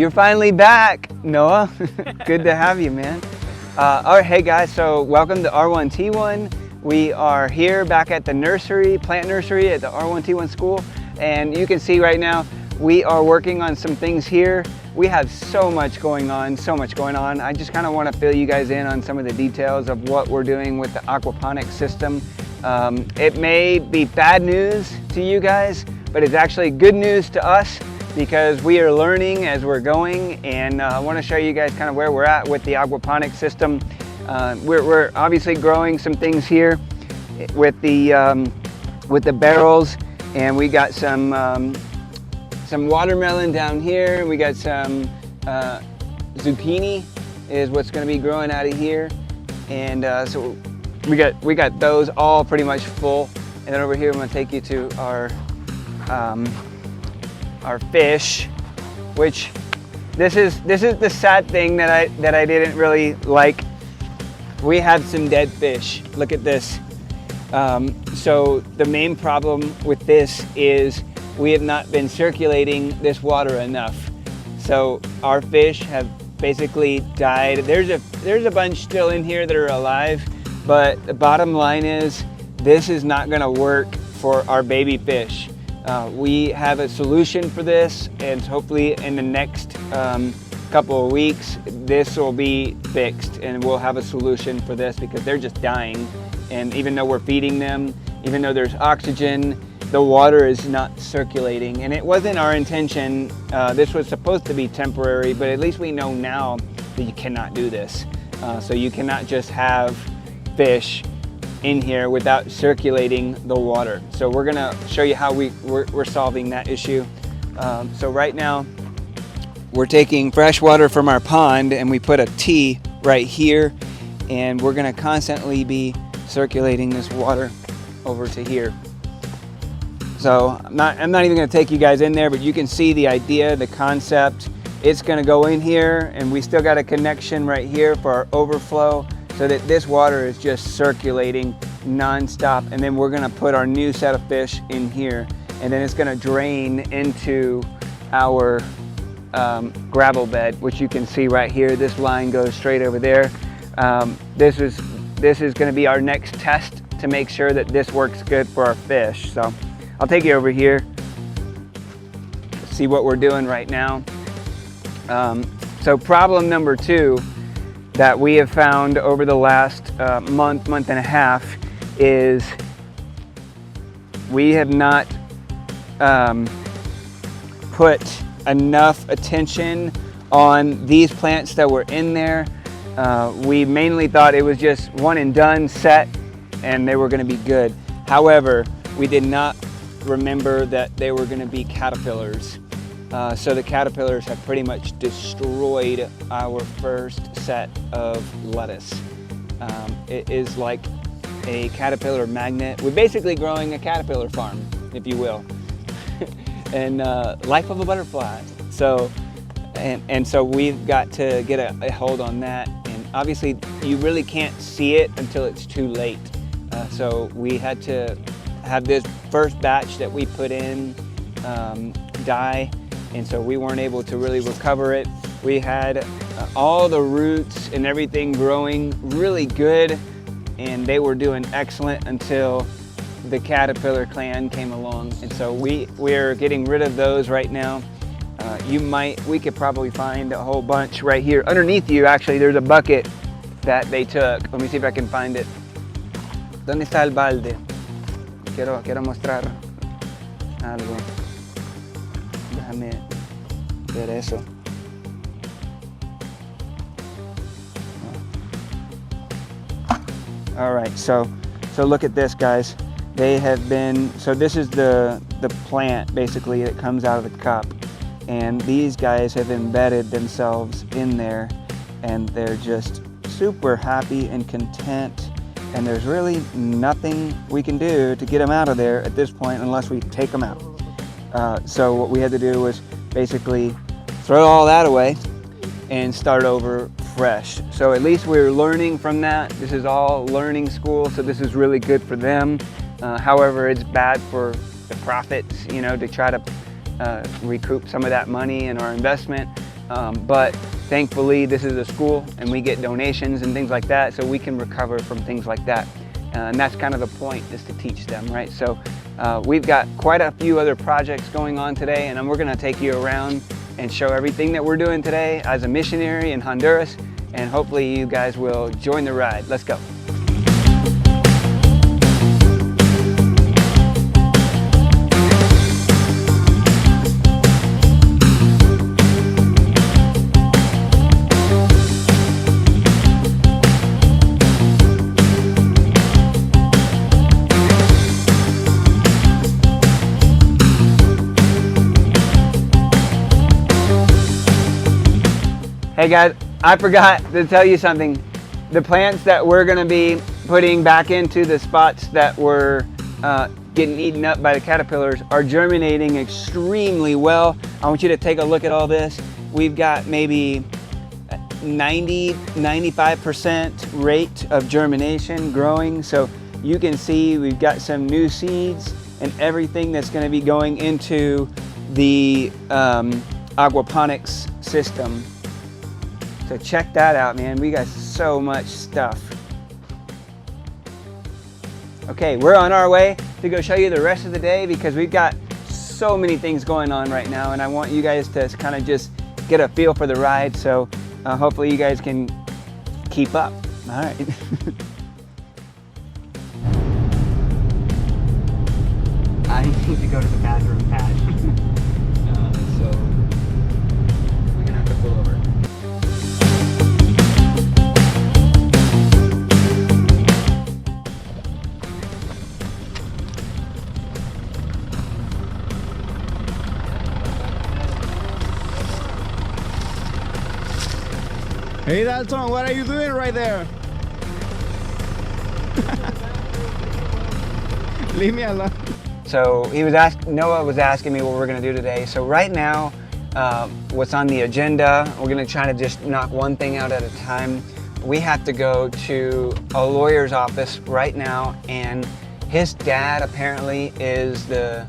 You're finally back, Noah. Good to have you, man. All right, hey guys, so welcome to R1T1. We are here back at the nursery, plant nursery at the R1T1 school. And you can see right now, we are working on some things here. We have so much going on. I just kind of want to fill you guys in on some of the details of what we're doing with the aquaponics system. It may be bad news to you guys, but it's actually good news to us because we are learning as we're going, and I want to show you guys kind of where we're at with the aquaponics system. We're obviously growing some things here with the barrels, and we got some watermelon down here. We got some zucchini is what's going to be growing out of here, and so we got those all pretty much full. And then over here I'm going to take you to our fish, which this is the sad thing that I didn't really like. We have some dead fish. Look at this. So the main problem with this is we have not been circulating this water enough. So our fish have basically died. There's a bunch still in here that are alive, but the bottom line is this is not going to work for our baby fish. We have a solution for this, and hopefully in the next couple of weeks this will be fixed and we'll have a solution for this, because they're just dying. And even though we're feeding them, even though there's oxygen, the water is not circulating. And it wasn't our intention. This was supposed to be temporary, but at least we know now that you cannot do this. So you cannot just have fish in here without circulating the water. So we're gonna show you how we're solving that issue. So right now we're taking fresh water from our pond and we put a T right here, and we're gonna constantly be circulating this water over to here. So I'm not even gonna take you guys in there, but you can see the idea, the concept. It's gonna go in here, and we still got a connection right here for our overflow, so that this water is just circulating non-stop. And then we're gonna put our new set of fish in here, and then it's gonna drain into our gravel bed, which you can see right here. This line goes straight over there. This is gonna be our next test to make sure that this works good for our fish. So I'll take you over here, see what we're doing right now. So problem number 2 that we have found over the last month and a half is we have not put enough attention on these plants that were in there. We mainly thought it was just one and done set and they were going to be good. However, we did not remember that they were going to be caterpillars. So the caterpillars have pretty much destroyed our first set of lettuce. It is like a caterpillar magnet. We're basically growing a caterpillar farm, if you will. And life of a butterfly. So, and so we've got to get a hold on that. And obviously you really can't see it until it's too late. So we had to have this first batch that we put in die. And so we weren't able to really recover it. We had all the roots and everything growing really good, and they were doing excellent until the caterpillar clan came along. And so we're getting rid of those right now. We could probably find a whole bunch right here. Underneath you, actually, there's a bucket that they took. Let me see if I can find it. ¿Dónde está el balde? Quiero mostrar algo. Déjame ver eso. All right, so look at this, guys. They have been, so this is the plant basically that comes out of the cup, and these guys have embedded themselves in there, and they're just super happy and content, and there's really nothing we can do to get them out of there at this point unless we take them out. So what we had to do was basically throw all that away and start over fresh. So at least we're learning from that. This is all learning school, so this is really good for them. However, it's bad for the profits, you know, to try to recoup some of that money in our investment. But thankfully this is a school and we get donations and things like that, so we can recover from things like that. And that's kind of the point, is to teach them, right? So we've got quite a few other projects going on today, and we're gonna take you around and show everything that we're doing today as a missionary in Honduras, and hopefully you guys will join the ride. Let's go. Hey guys, I forgot to tell you something. The plants that we're gonna be putting back into the spots that were getting eaten up by the caterpillars are germinating extremely well. I want you to take a look at all this. We've got maybe 90–95% rate of germination growing. So you can see we've got some new seeds and everything that's gonna be going into the aquaponics system. So check that out, man. We got so much stuff. Okay, we're on our way to go show you the rest of the day, because we've got so many things going on right now, and I want you guys to kind of just get a feel for the ride. So hopefully you guys can keep up. All right. I need to go to the bathroom, Pat. So we're gonna have to pull over. Hey Dalton, what are you doing right there? Leave me alone. So Noah was asking me what we're gonna do today. So right now, what's on the agenda, we're gonna try to just knock one thing out at a time. We have to go to a lawyer's office right now, and his dad apparently is the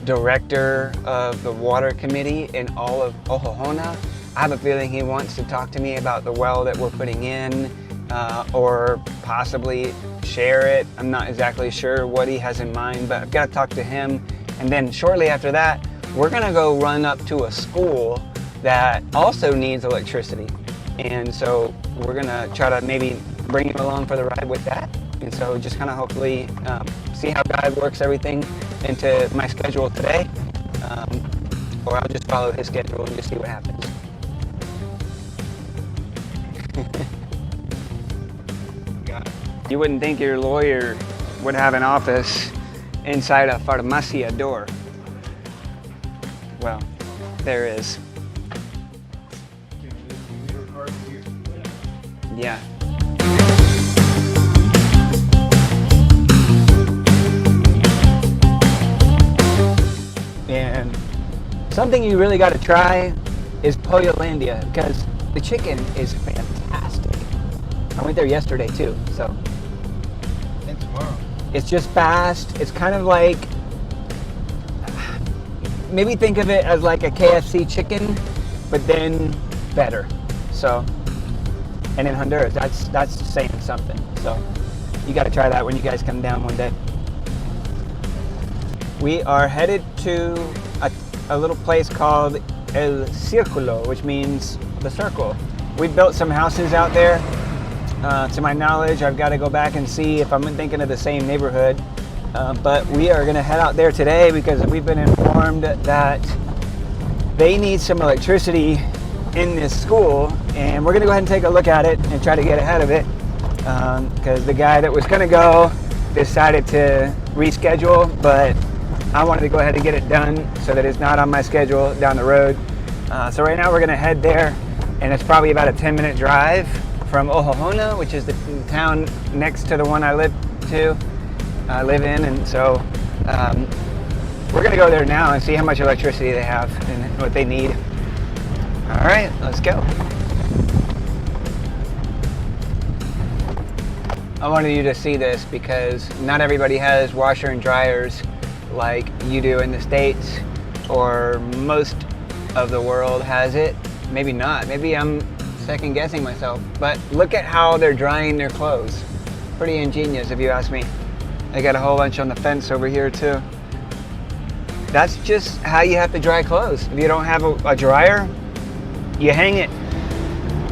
director of the water committee in all of Oklahoma. I have a feeling he wants to talk to me about the well that we're putting in, or possibly share it. I'm not exactly sure what he has in mind, but I've got to talk to him. And then shortly after that, we're gonna go run up to a school that also needs electricity. And so we're gonna try to maybe bring him along for the ride with that. And so just kind of hopefully see how God works everything into my schedule today. Or I'll just follow his schedule and just see what happens. You wouldn't think your lawyer would have an office inside a farmacia door. Well, there is. Yeah. And something you really got to try is Pollolandia, because the chicken is fantastic. I went there yesterday too, so. And tomorrow. It's just fast. It's kind of like, maybe think of it as like a KFC chicken, but then better. So, and in Honduras, that's saying something. So, you got to try that when you guys come down one day. We are headed to a little place called El Círculo, which means the circle. We built some houses out there. To my knowledge, I've got to go back and see if I'm thinking of the same neighborhood. But we are going to head out there today because we've been informed that they need some electricity in this school, and we're going to go ahead and take a look at it and try to get ahead of it, because the guy that was going to go decided to reschedule, but I wanted to go ahead and get it done so that it's not on my schedule down the road. So right now we're going to head there, and it's probably about a 10-minute drive from Oklahoma, which is the town next to the one I live in, and so we're gonna go there now and see how much electricity they have and what they need. All right, let's go. I wanted you to see this because not everybody has washer and dryers like you do in the States, or most of the world has it. maybe not. Maybe I'm second guessing myself. But look at how they're drying their clothes. Pretty ingenious if you ask me. They got a whole bunch on the fence over here too. That's just how you have to dry clothes. If you don't have a dryer, you hang it.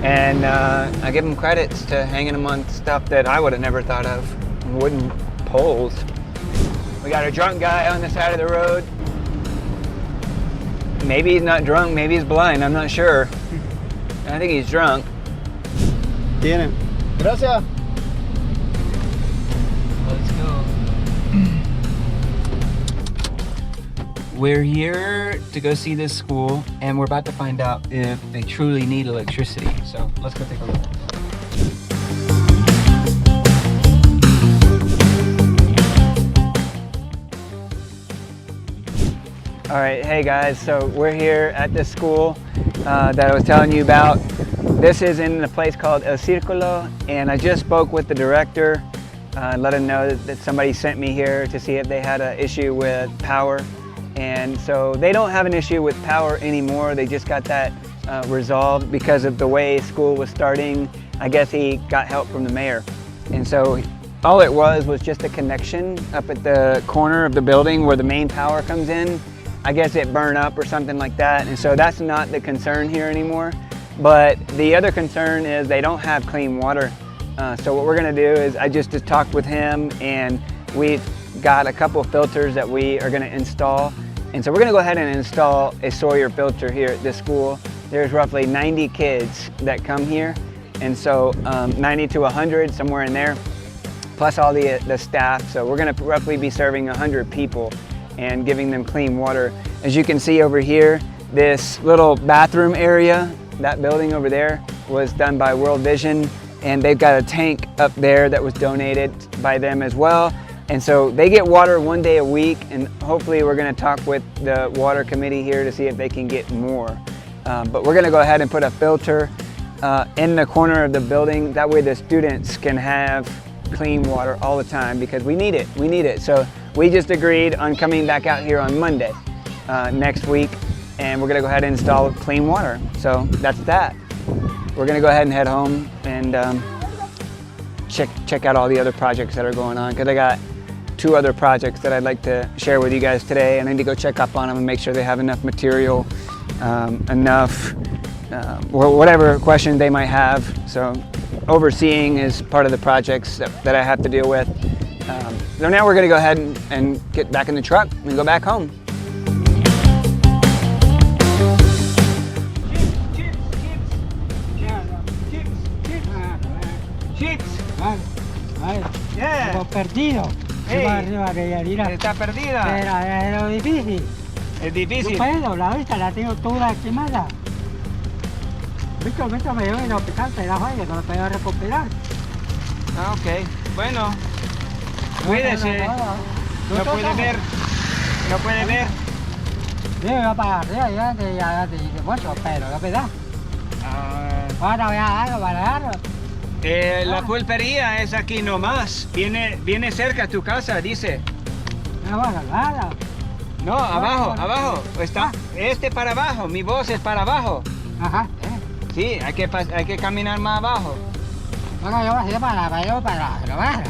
And I give them credits to hanging them on stuff that I would have never thought of. Wooden poles. We got a drunk guy on the side of the road. Maybe he's not drunk, maybe he's blind, I'm not sure. I think he's drunk. Tienen. Gracias. Let's go. We're here to go see this school, and we're about to find out if they truly need electricity. So let's go take a look. All right, hey guys, so we're here at this school that I was telling you about. This is in a place called El Círculo, and I just spoke with the director, let him know that somebody sent me here to see if they had an issue with power. And so they don't have an issue with power anymore. They just got that resolved because of the way school was starting. I guess he got help from the mayor. And so all it was just a connection up at the corner of the building where the main power comes in. I guess it burned up or something like that. And so that's not the concern here anymore. But the other concern is they don't have clean water. So what we're gonna do is I just talked with him, and we've got a couple of filters that we are gonna install. And so we're gonna go ahead and install a Sawyer filter here at this school. There's roughly 90 kids that come here. And so 90 to 100, somewhere in there, plus all the staff. So we're gonna roughly be serving 100 people and giving them clean water. As you can see over here, this little bathroom area, that building over there, was done by World Vision, and they've got a tank up there that was donated by them as well. And so they get water one day a week, and hopefully we're gonna talk with the water committee here to see if they can get more. But we're gonna go ahead and put a filter in the corner of the building. That way the students can have clean water all the time, because we need it, So we just agreed on coming back out here on Monday next week, and we're gonna go ahead and install clean water. So that's that. We're gonna go ahead and head home and check out all the other projects that are going on, because I got 2 other projects that I'd like to share with you guys today, and I need to go check up on them and make sure they have enough material, whatever questions they might have. So overseeing is part of the projects that I have to deal with. So now we're gonna go ahead and get back in the truck and go back home. Yeah. Estamos perdidos. Hey. Arriba, que mira. Está perdida. Era lo difícil. Es difícil. No puedo, la vista la tengo toda quemada. Visto me llevo en el hospital, te la falla, no lo puedo recuperar. Ah, ok. Bueno, cuídese. No puede ver. No puede ver. Yo iba para arriba, ya te muestro, pero la verdad. Ahora voy a darlo para darlo. La pulpería es aquí nomás. Viene cerca a tu casa, dice. No, bueno, nada. No, abajo. Está para abajo. Mi voz es para abajo. Ajá. Sí, hay que caminar más abajo. Bueno, yo voy a para grabar.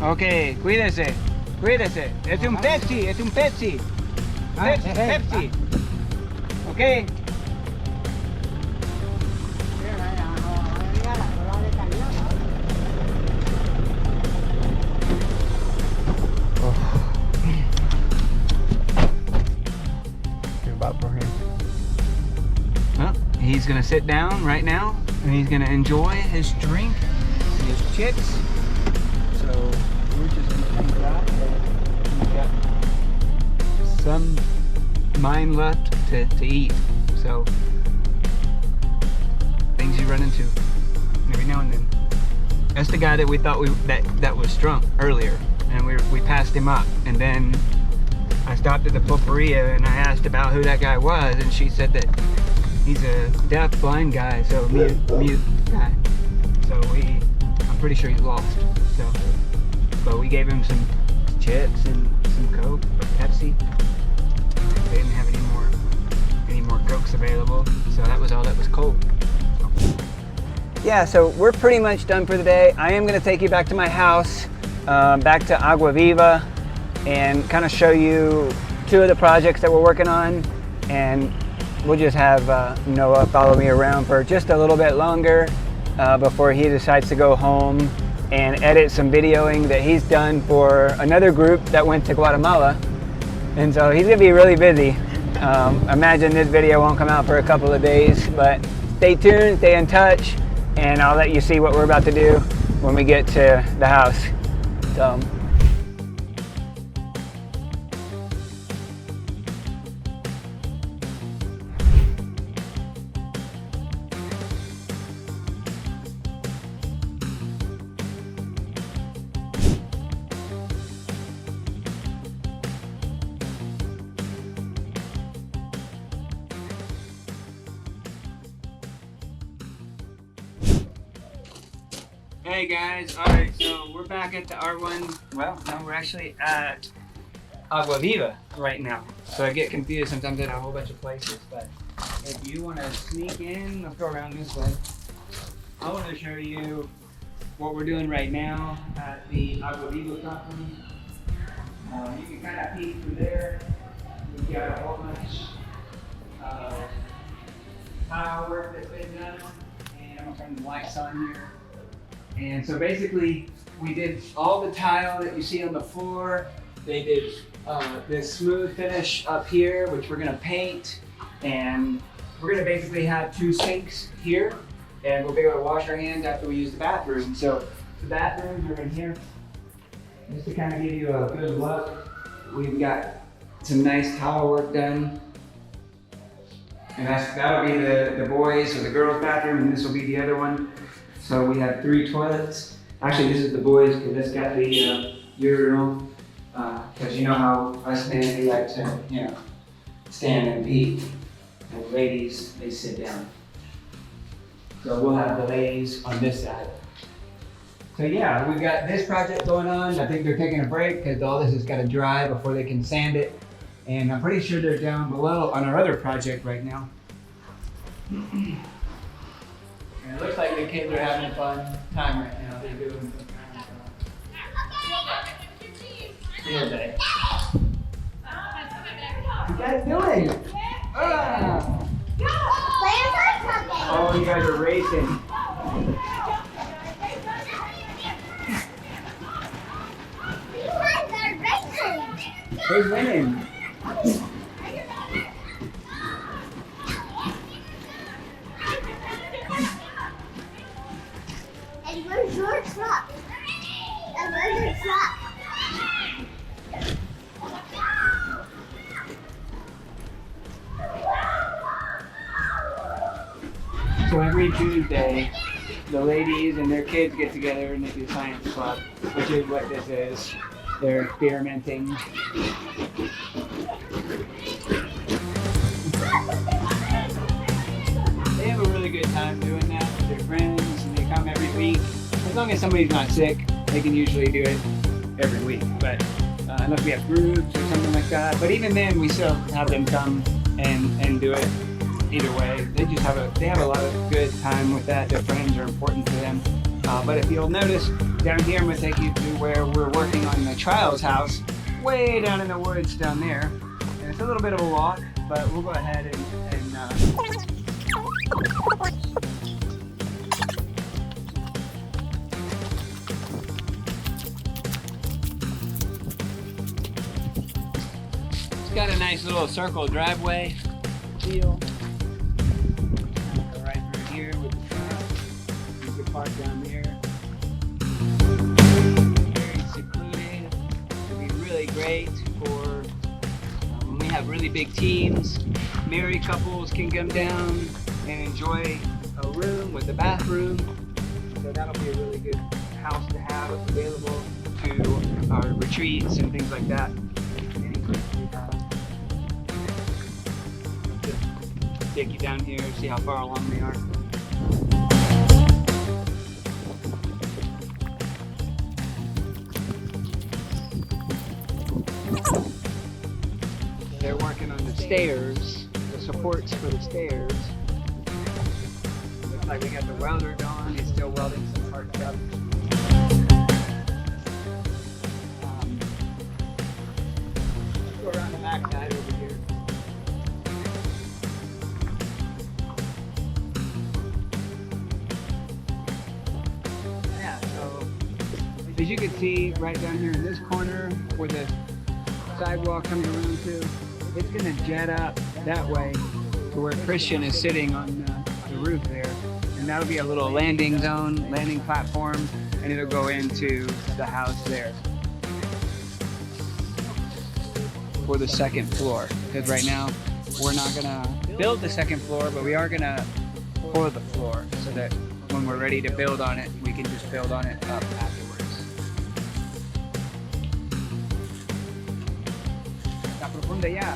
Ok, cuídese. Es un Pepsi. Pepsi. Ok. Well, he's gonna sit down right now, and he's gonna enjoy his drink and his chips. So we're just gonna drink that. We've got some mine left to eat. So things you run into every now and then. That's the guy that we thought that was drunk earlier, and we passed him up, and then I stopped at the pulperia and I asked about who that guy was, and she said that he's a deaf, blind guy, so mute guy. So I'm pretty sure he's lost. So, but we gave him some chips and some Coke or Pepsi. They didn't have any more. any more Cokes available. So that was all that was cold. Yeah, so we're pretty much done for the day. I am gonna take you back to my house, back to Agua Viva, and kind of show you 2 of the projects that we're working on. And we'll just have Noah follow me around for just a little bit longer before he decides to go home and edit some videoing that he's done for another group that went to Guatemala. And so he's gonna be really busy. Imagine this video won't come out for a couple of days, but stay tuned, stay in touch, and I'll let you see what we're about to do when we get to the house. So. Hey guys, alright, so we're back at the R1. Well, no, we're actually at Agua Viva right now. So I get confused sometimes at a whole bunch of places, but if you want to sneak in, let's go around this way. I want to show you what we're doing right now at the Agua Viva property. You can kind of peek through there. We've got a whole bunch of tile work that's been done, and I'm going to turn the lights on here. And so basically, we did all the tile that you see on the floor. They did this smooth finish up here, which we're gonna paint. And we're gonna basically have 2 sinks here, and we'll be able to wash our hands after we use the bathroom. So the bathrooms are in here. Just to kind of give you a good look, we've got some nice tile work done. And that'll be the boys' or the girls' bathroom, and this will be the other one. So we have 3 toilets. Actually, this is the boys because it's got the urinal. Because you know how us men, we like to, stand and pee. And ladies, they sit down. So we'll have the ladies on this side. So yeah, we've got this project going on. I think they're taking a break because all this has got to dry before they can sand it. And I'm pretty sure they're down below on our other project right now. And it looks like the kids are having a fun time right now. They're doing field day. What you guys doing? Oh, you guys are racing. Who's winning? And where's your truck? And where's your truck? So every Tuesday, the ladies and their kids get together and they do science club, which is what this is. They're experimenting. They have a really good time doing that with their friends, and they come every week. As long as somebody's not sick, they can usually do it every week. But unless we have groups or something like that. But even then, we still have them come and do it. Either way, they have a lot of good time with that. Their friends are important to them. But if you'll notice, down here I'm going to take you to where we're working on the Trials house, way down in the woods down there. And it's a little bit of a walk, but we'll go ahead and it's got a nice little circle driveway deal. Go right through here with the truck. You can park down there. Very secluded. It'll be really great for when we have really big teams. Married couples can come down and enjoy a room with a bathroom. So that'll be a really good house to have available to our retreats and things like that. Take you down here and see how far along they are. They're working on the stairs. So supports for the stairs. Looks like we got the welder going. He's still welding some parts up. Let's go around the back side over here. Yeah, so as you can see right down here in this corner where the sidewalk comes around to, it's gonna jet up that way to where Christian is sitting on the roof there. And that'll be a little landing zone, landing platform, and it'll go into the house there for the second floor. Because right now, we're not gonna build the second floor, but we are gonna pour the floor so that when we're ready to build on it, we can just build on it up afterwards. Está profunda ya.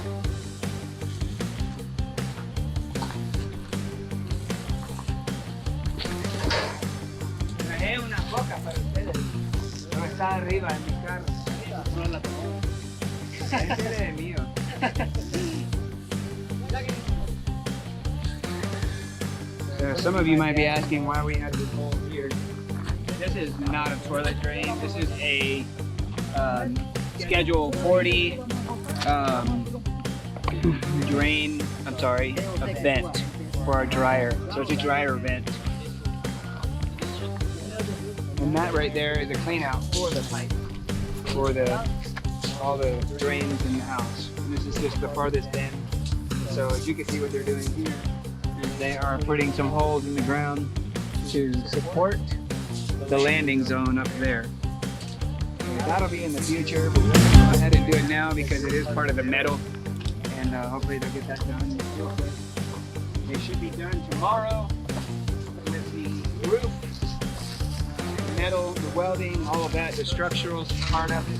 Traje una coca para ustedes. No está arriba en mi carro. No la tomó. Ese es mío. So some of you might be asking why we have this hole here. This is not a toilet drain. This is a Schedule 40 drain. I'm sorry, a vent for our dryer. So it's a dryer vent. And that right there is a clean out for the pipe, for all the drains in the house. And this is just the farthest end. So as you can see what they're doing here, they are putting some holes in the ground to support the landing zone up there. And that'll be in the future, but we're gonna go ahead and do it now because it is part of the metal, and hopefully they'll get that done real quick. They should be done tomorrow with the roof, the metal, the welding, all of that, the structural part of it.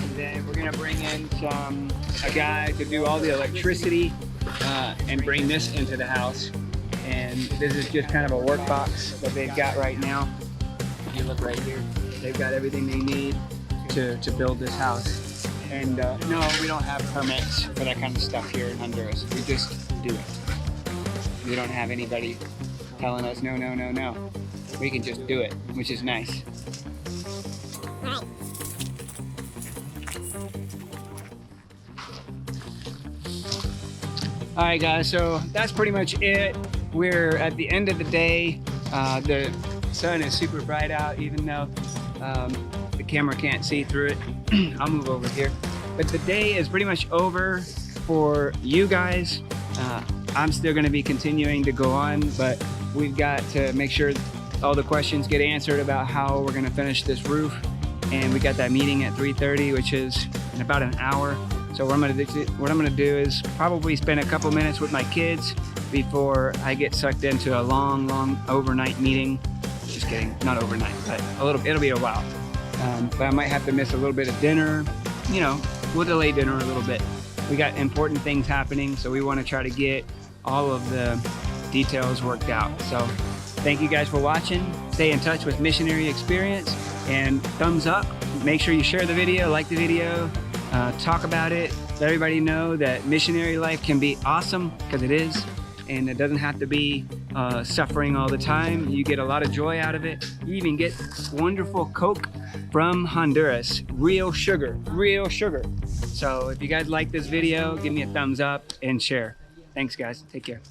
And then we're gonna bring in a guy to do all the electricity and bring this into the house. And this is just kind of a workbox that they've got right now. If you look right here, they've got everything they need to build this house. And no, we don't have permits for that kind of stuff here in Honduras. We just do it. We don't have anybody telling us no, no, no, no. We can just do it, which is nice. All right, guys, so that's pretty much it. We're at the end of the day. The sun is super bright out, even though the camera can't see through it. I'll move over here. But the day is pretty much over for you guys. I'm still gonna be continuing to go on, but we've got to make sure all the questions get answered about how we're gonna finish this roof. And we got that meeting at 3:30, which is in about an hour. So what I'm gonna do is probably spend a couple minutes with my kids before I get sucked into a long overnight meeting. Just kidding, not overnight, but it'll be a while. But I might have to miss a little bit of dinner. You know, we'll delay dinner a little bit. We got important things happening, so we want to try to get all of the details worked out. So thank you guys for watching. Stay in touch with Missionary Experience, and thumbs up. Make sure you share the video, like the video, talk about it. Let everybody know that missionary life can be awesome, because it is. And it doesn't have to be suffering all the time. You get a lot of joy out of it. You even get wonderful Coke from Honduras. Real sugar, real sugar. So if you guys like this video, give me a thumbs up and share. Thanks guys, take care.